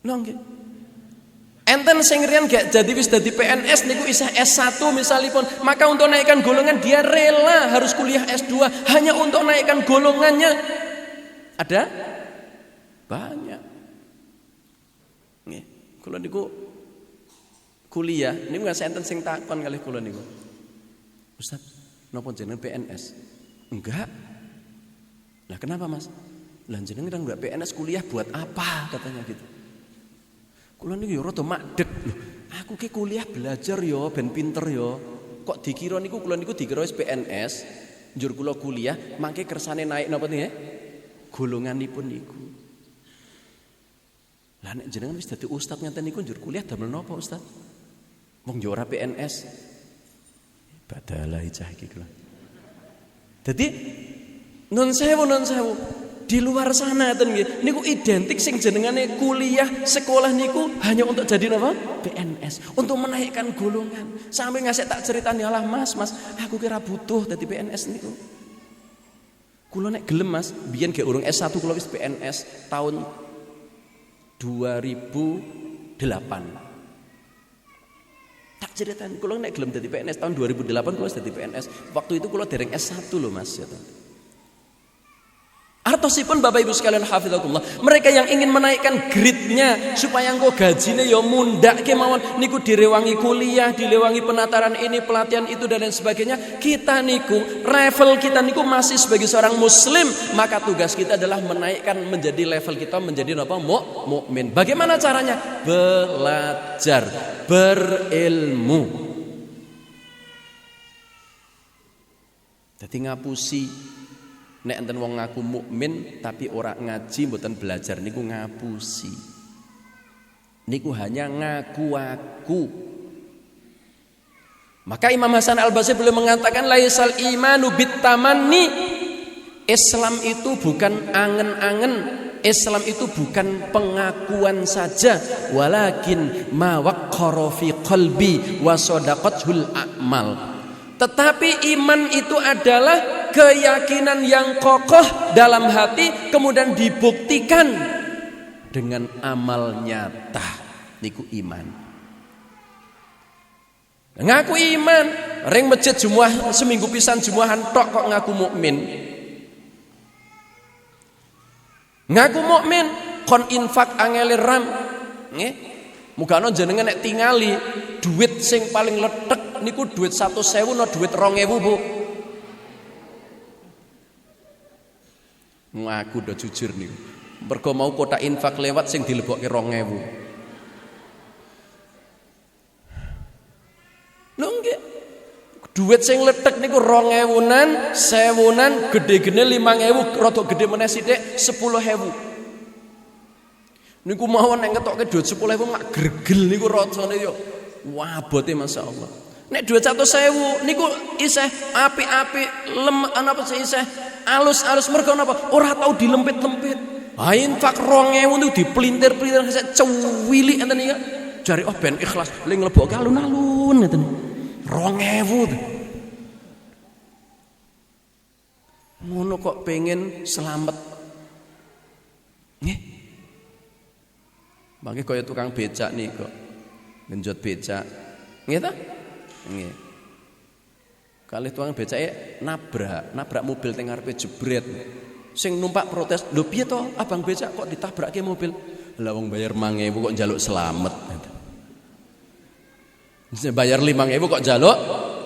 Nggih. Enten sing riyen gak jadi wis dadi PNS niku isih S1 misalipun, maka untuk naikkan golongan dia rela harus kuliah S2 hanya untuk naikkan golongannya. Ada banyak. Nggih. Kula niku kuliah niku gak enten sing takon kalih kula niku. Ustaz, napa jenengan PNS? Enggak. Lah kenapa Mas? Lah jenengan enggak PNS kuliah buat apa katanya gitu. Kula niku ya rada makdek lho. Aku ki kuliah belajar ya ben pinter ya. Kok dikira niku kula niku dikira wis PNS, njur kula kuliah mangke kersane naik napa nggih? Golonganipun niku. Lah nek jenengan wis dadi ustaz ngenten niku njur kuliah damel napa Ustaz? Wong yo ora PNS. Badalah ijah iki kula. Dadi nun sewu di luar sana niku identik sing jenengane kuliah sekolah niku hanya untuk jadi apa? PNS, untuk menaikkan golongan. Sampai ngasih tak ceritani alah Mas, aku kira butuh dadi PNS niku. Kula nek gelem Mas, biyen gek urung S1 kula wis PNS tahun 2008. Tak ceritani kula nek gelem dadi PNS tahun 2008 kula wis dadi PNS. Waktu itu kula dereng S1 lho Mas ya. Artosipun Bapak Ibu sekalian hafizakumullah, mereka yang ingin menaikkan grade-nya supaya engko gajine ya mundak kemawon niku direwangi kuliah, direwangi penataran ini, pelatihan itu dan lain sebagainya. Kita niku level kita niku masih sebagai seorang muslim, maka tugas kita adalah menaikkan menjadi level kita menjadi apa? Mukmin. Bagaimana caranya? Belajar, berilmu. Dadi ngapusi nek enten wong ngaku mukmin tapi ora ngaji mboten belajar niku ngapusi. Niku hanya ngaku-ngaku. Maka Imam Hasan Al-Basri beliau mengatakan laisal imanu bitamanni. Islam itu bukan angen-angen. Islam itu bukan pengakuan saja, walakin ma waqqara fi qalbi wa sadaqatul a'mal. Tetapi iman itu adalah keyakinan yang kokoh dalam hati kemudian dibuktikan dengan amal nyata. Niku iman. Ngaku iman, ring masjid jumuah seminggu pisan jumuahan tok kok ngaku mukmin. Ngaku mukmin kon infak angele ram. Nggih. Mugane jenengan nek tingali duit sing paling letek niku duit 100.000 no duit 2.000 Bu. Ngaku do jujur niku. Mergo mau kotak infak lewat sing dilebokke 2.000. Lho nggih. Duit sing letek niku 2.000-an, 1.000-an, gede-gede 5.000, rada gede meneh sithik 10.000. Niku mawon nek ngetokke duit 10.000 mak gregel niku rasane yo wah abote masyaallah. Nek duit 100.000 niku isih apik-apik napa isih alus-alus mergo napa ora tau dilempit-lempit. Ha infak 2.000 niku dipelintir-pelintir sik cuwili enten iki. Jare oh ben ikhlas ling nglebokke alun-alun ngeten. 2.000. Ngono kok pengen selamat. Nggih. Mangke kaya tukang becak nih kok. Genjot becak. Nggih ta? Nggih. Kalih tukang becake nabrak mobil teng ngarepe jebret. Sing numpak protes, "Lho piye to, abang becak kok ditabrakke mobil?" Lah wong bayar 5.000 kok njaluk selamat. Bayar 5.000 kok njaluk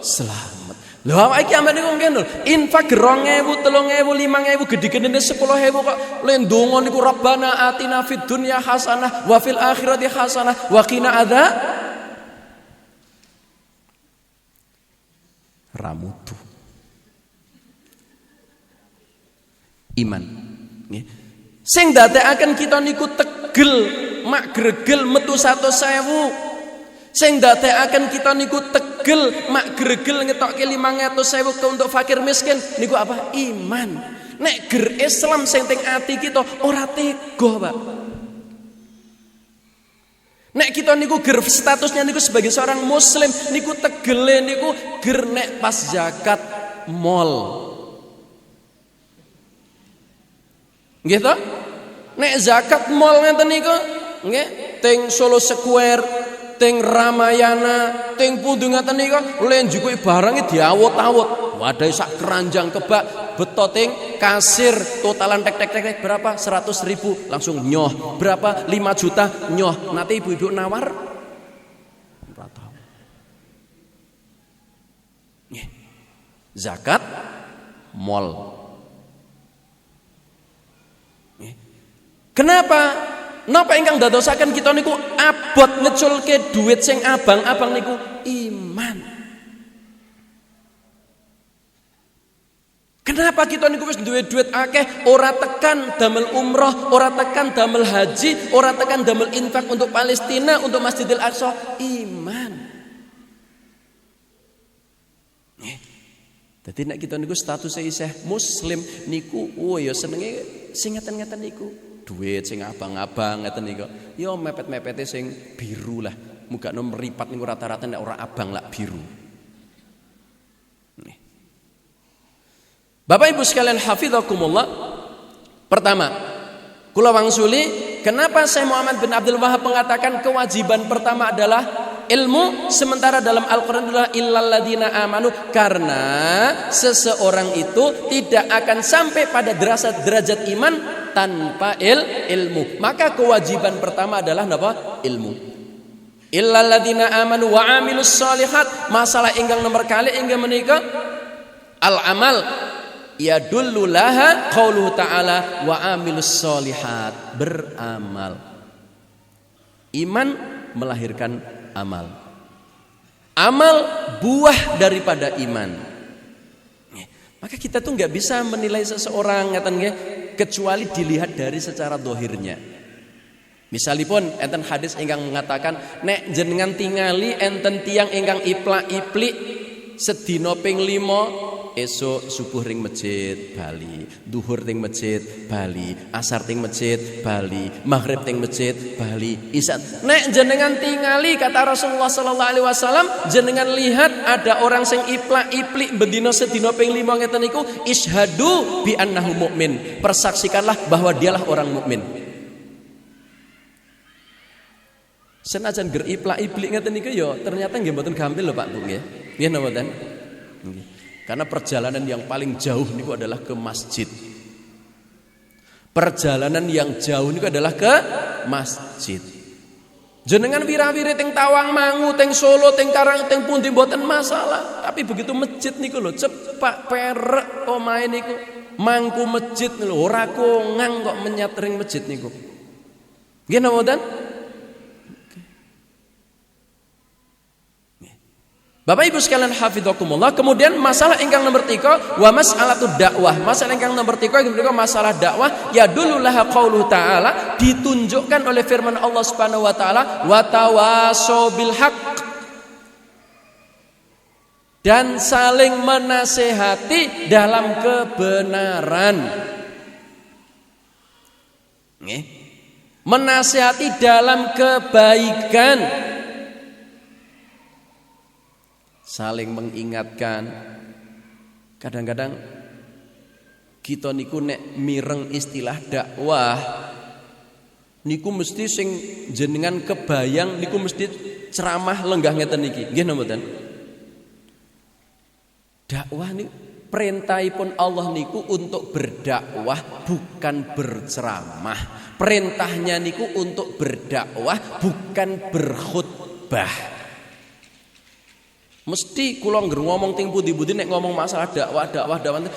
selamat. Lho awake iki ambek niku ngene lho. Infak 2.000, 3.000, 5.000 gede-gedene 10.000 kok le ndonga niku Rabbana atina fid dunya hasanah wa fil akhirati hasanah wa qina adzab ramutu. Iman nggih. Sing ndadekaken kita niku tegel, mak gregel metu 100.000. Sing ndadekaken kita niku tegel, mak gregel ngetokke 500.000 ke untuk fakir miskin niku apa? Iman. Nek ger Islam sing teng ati kita ora tega, Pak. Nek kita niku ger statusnya niku sebagai seorang muslim niku tegele niku ger nek pas zakat mall. Nggih to? Nek zakat mall ngeten niku nggih teng Solo Square, teng Ramayana, teng pundi ngeten niku le njukuki barang diawot-awot. Wadahe sak keranjang kebak beto teng kasir totalan tek berapa? 100.000 langsung nyoh. Berapa? 5 juta nyoh. Nanti ibu-ibu nawar ora tau. Nggih. Zakat mall. Kenapa? Napa ingkang dadosaken kita niku abot ngeculke duit sing abang-abang niku iman. Kenapa kita niku wis duwe duit akeh ora tekan damel umroh, ora tekan damel haji, ora tekan damel infak untuk Palestina, untuk Masjidil Aqsa? Iman. Dadi nek kita niku statusnya isih muslim niku ya senenge sing ngeten-ngeten niku. Duit sing abang-abang ngeten niku. Ya mepet-mepete sing biru lah. Mugakno meripat niku rata-rata nek ora abang lah biru. Nih. Bapak Ibu sekalian hafizakumullah. Pertama, kula wangsuli kenapa Syekh Muhammad bin Abdul Wahab mengatakan kewajiban pertama adalah ilmu, sementara dalam Al-Quran adalah illal ladzina amanu, karena seseorang itu tidak akan sampai pada derajat iman tanpa ilmu. Maka kewajiban pertama adalah apa? Ilmu. Illal ladzina amanu wa amilus shalihat. Masalah ingkang nomor kali ingkang menika al amal yadullu laha qauluhu ta'ala wa amilus shalihat. Beramal. Iman melahirkan amal. Amal buah daripada iman. Maka kita tuh nggak bisa menilai seseorang ngaten nggih kecuali dilihat dari secara dohirnya. Misalipun enten hadis ingkang mengatakan nek jenengan tingali enten tiang ingkang iplak-iplik sedina ping 5, esuk subuh ring masjid bali, duhur ring masjid bali, asar ring masjid bali, maghrib ring masjid bali, isya. Nek jenengan tingali kata Rasulullah sallallahu alaihi wasallam, jenengan lihat ada orang sing iplak-iplik bendina sedina ping 5 ngeten niku, isyhadu bi annahu mukmin. Persaksikanlah bahwa dialah orang mukmin. Senajan ger iplak-iplik ngeten niku ya ternyata nggih mboten gampil lho Pak Bu nggih. Nggih napa mboten? Nggih. Karena perjalanan yang paling jauh niku adalah ke masjid. Perjalanan yang jauh niku adalah ke masjid. Jenengan wira-wiri teng Tawangmangu, teng Solo, teng Karang, teng pundi mboten masalah. Tapi begitu masjid niku lho cepak perek omahe niku. Mangku masjid lho ora kongang kok menyatring masjid niku. Nggih napa mboten? Bapak Ibu sekalian hafizakumullah. Kemudian masalah ingkang nomor 3 wa mas'alatu dakwah. Masalah ingkang nomor 3 inggih masalah dakwah ya dulu laha qauluhu ta'ala, ditunjukkan oleh firman Allah Subhanahu wa taala wa tawasau bil haqq, dan saling menasehati dalam kebenaran. Nggih. Menasehati dalam kebaikan. saling mengingatkan. Kadang-kadang kita niku nek mireng istilah dakwah niku mesti sing jenengan kebayang niku mesti ceramah lenggah ngeten iki. Nggih napa mboten? Dakwah niku perintahipun Allah niku untuk berdakwah bukan berceramah. Perintahnya niku untuk berdakwah bukan berkhutbah. Mesti kula ngomong ting pundi-pundi nek ngomong masalah dakwah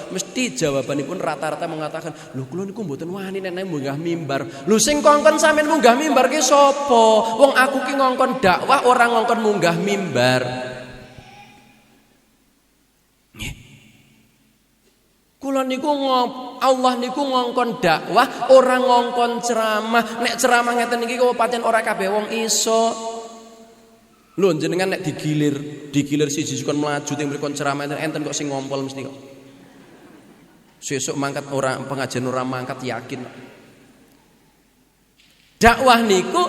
mesti jawabanipun rata-rata mengatakan, "Lho kula niku mboten wani nek munggah mimbar." Lho sing kongkon sampean munggah mimbar ki sapa? Wong aku ki ngongkon dakwah ora ngongkon munggah mimbar. Nggih. Kula niku Allah niku ngongkon dakwah ora ngongkon ceramah. Nek ceramah ngeten iki kok pancen ora kabeh wong iso. Lho jenengan nek digilir siji kon mlaju teng mriko ceramah enten kok sing ngompol mesti kok. Sesuk mangkat ora pengajian ora mangkat yakin. Dakwah niku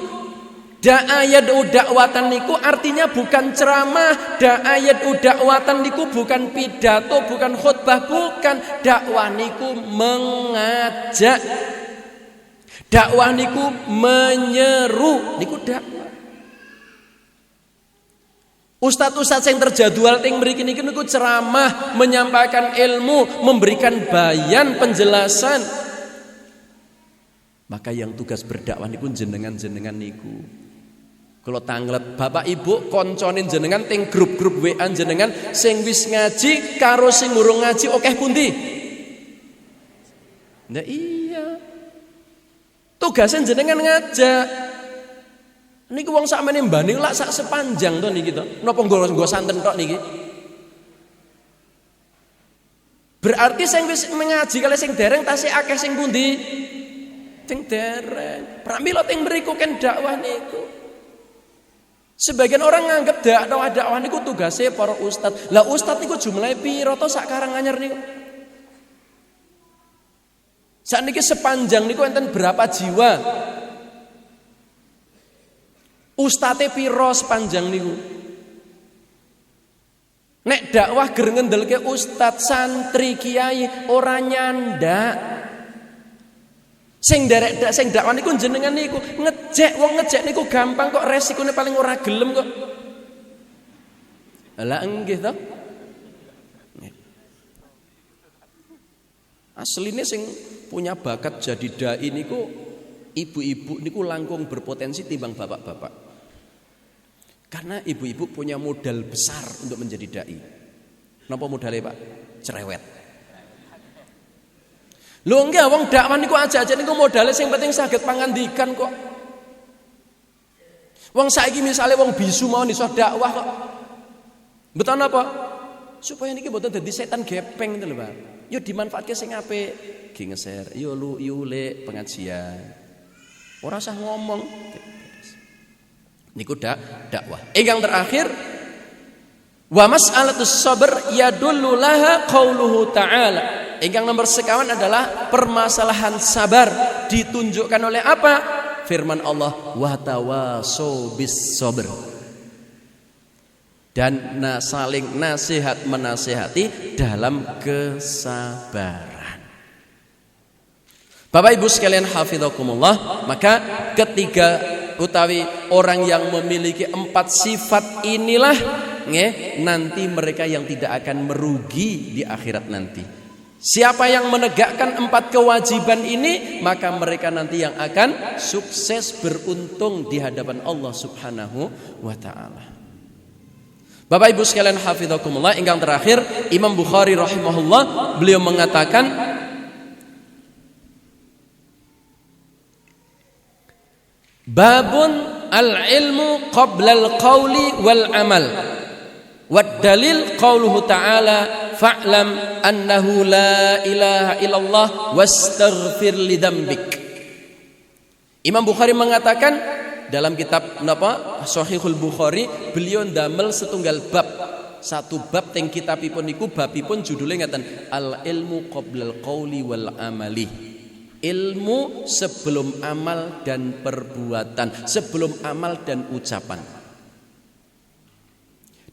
da'ayat dakwatan niku artinya bukan ceramah, da'ayat dakwatan niku bukan pidato, bukan khutbah, bukan. Dakwah niku mengajak. Dakwah niku menyeru, niku dakwah. Ustadz-ustadz yang terjadwal ting mriki niki niku ceramah, menyampaikan ilmu, memberikan bayan, penjelasan. Maka yang tugas berdakwah niku jenengan-jenengan niku. Kalau tanglet bapak ibu konconin jenengan ting grup-grup WA jenengan sing wis ngaji karo sing urung ngaji akeh pundi? Nah iya. Tugasnya jenengan ngajak. Niki wong sakmene mbanding lak sak sepanjang to niki to. Napa nggo santen tok niki? Berarti sing wis mengaji kali sing dereng tasih akeh sing pundi? Sing dereng. Pramila teng mriku kan dakwah niku. Sebagian orang nganggep dakwah niku tugasnya para ustad. Lah ustad niku jumlahe pira to sak Karanganyar niku? Sakniki sepanjang niku enten berapa jiwa? Ustate piro sepanjang niku. Nek dakwah ger ngendelke ustad, santri, kiai ora nyandak. Sing dakwah niku jenengan niku ngejek, wong ngejek niku gampang kok, resikone paling ora gelem kok. Lah nggih to? Asline sing punya bakat jadi dai niku ibu-ibu niku langkung berpotensi timbang bapak-bapak. Karena ibu-ibu punya modal besar untuk menjadi dai. Napa modalnya Pak? Cerewet. Lho enggak wong dakwah niku aja niku modalnya sing penting saged pangandikan kok. Wong saiki misale wong bisu mau iso dakwah kok. Betul apa? Supaya niki mboten dadi setan gepeng itu lho Pak. Yo dimanfaatke sing apik. Ki ngeser, yo lu le pengajian. Ora usah ngomong. Niku dakwah. Yang terakhir wa mas'alatus sabr yadullu laha qauluhu ta'ala. Yang nomor sekawan adalah permasalahan sabar ditunjukkan oleh apa? Firman Allah wa tawasau bis sabr. Dan saling nasihat menasihati dalam kesabaran. Bapak Ibu sekalian hafizakumullah, maka ketiga utawi orang yang memiliki 4 sifat inilah nanti mereka yang tidak akan merugi di akhirat nanti. Siapa yang menegakkan 4 kewajiban ini, maka mereka nanti yang akan sukses beruntung di hadapan Allah Subhanahu wa taala. Bapak Ibu sekalian hafizakumullah, ingkang terakhir Imam Bukhari rahimahullah beliau mengatakan babun al-ilmu qabla al-qawli wal amal. Wad dalil qauluhu ta'ala fa'lam annahu la ilaha illallah wastaghfir li dzambik. Imam Bukhari mengatakan dalam kitab Sahihul Bukhari, beliau ndamel setunggal bab. Satu bab teng kitabipun niku babipun judulnya ngaten al-ilmu qabla al-qawli wal amali. Ilmu sebelum amal dan perbuatan, sebelum amal dan ucapan.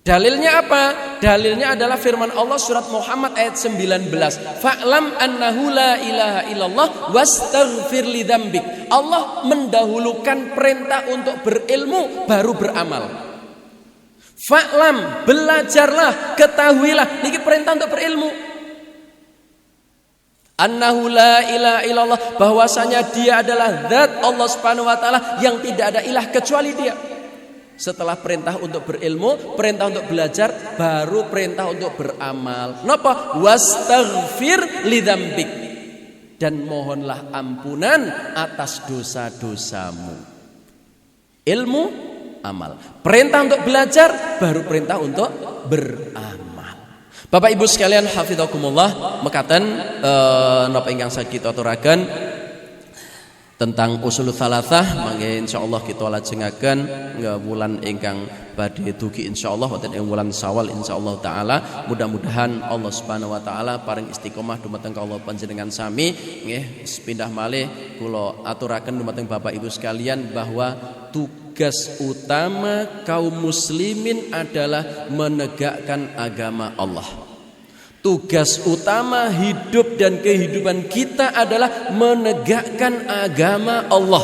Dalilnya apa? Dalilnya adalah firman Allah surat Muhammad ayat 19. Fa'lam annahu la ilaha illallah wastaghfir li dzambik. Allah mendahulukan perintah untuk berilmu baru beramal. Fa'lam, belajarlah, ketahuilah, niki perintah untuk berilmu. Annahu la ilaha illallah, bahwasanya dia adalah zat Allah Subhanahu wa taala yang tidak ada ilah kecuali dia. Setelah perintah untuk berilmu, perintah untuk belajar, baru perintah untuk beramal. Napa? Wastaghfir lidzambik, dan mohonlah ampunan atas dosa-dosamu. Ilmu, amal. Perintah untuk belajar, baru perintah untuk beramal. Bapak Ibu sekalian hafizakumullah, mekaten napa ingkang saged aturaken tentang usul thalathah, mangke insyaallah kita lajengaken wulan ingkang badhe dugi insyaallah wonten ing wulan Syawal insyaallah taala. Mudah-mudahan Allah Subhanahu wa taala paring istiqomah dumateng kula panjenengan sami. Nggih, pindah malih kula aturaken dumateng Bapak Ibu sekalian bahwa tugas utama kaum muslimin adalah menegakkan agama Allah. Tugas utama hidup dan kehidupan kita adalah menegakkan agama Allah,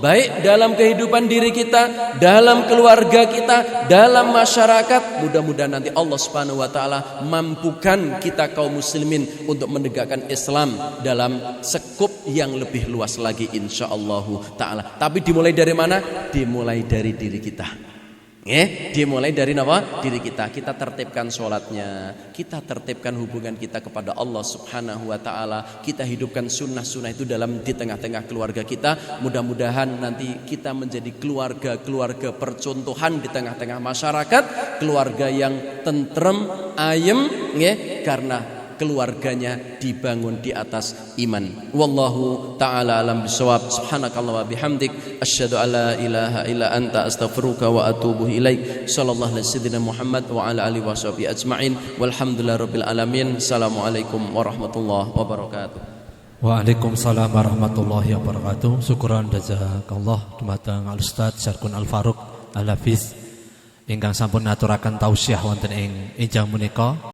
baik dalam kehidupan diri kita, dalam keluarga kita, dalam masyarakat. Mudah-mudahan nanti Allah Subhanahu wa taala mampukan kita kaum muslimin untuk menegakkan Islam dalam sekup yang lebih luas lagi insyaallah taala. Tapi dimulai dari mana? Dimulai dari diri kita. Dimulai dari apa? Diri kita. Kita tertibkan sholatnya, kita tertibkan hubungan kita kepada Allah Subhanahu wa taala. Kita hidupkan sunnah-sunnah itu di tengah-tengah keluarga kita. Mudah-mudahan nanti kita menjadi keluarga percontohan di tengah-tengah masyarakat, keluarga yang tentrem, ayem, karena keluarganya dibangun di atas iman. Wallahu ta'ala alam bisawab. Subhanakallah wa bihamdik asyhadu an la ilaha illa anta astaghfiruka wa atubu ilaik. Sallallahu alaihi wasallam Muhammad wa ala alihi washabihi ajmain. Walhamdulillahirabbil alamin. Assalamualaikum warahmatullahi wabarakatuh. Waalaikumsalam warahmatullahi wabarakatuh. Syukran jazakallah dumateng Al Ustaz Syarkun Al Faruq Al Hafiz ingkang sampun ngaturaken tausiah wonten ing ijang menika.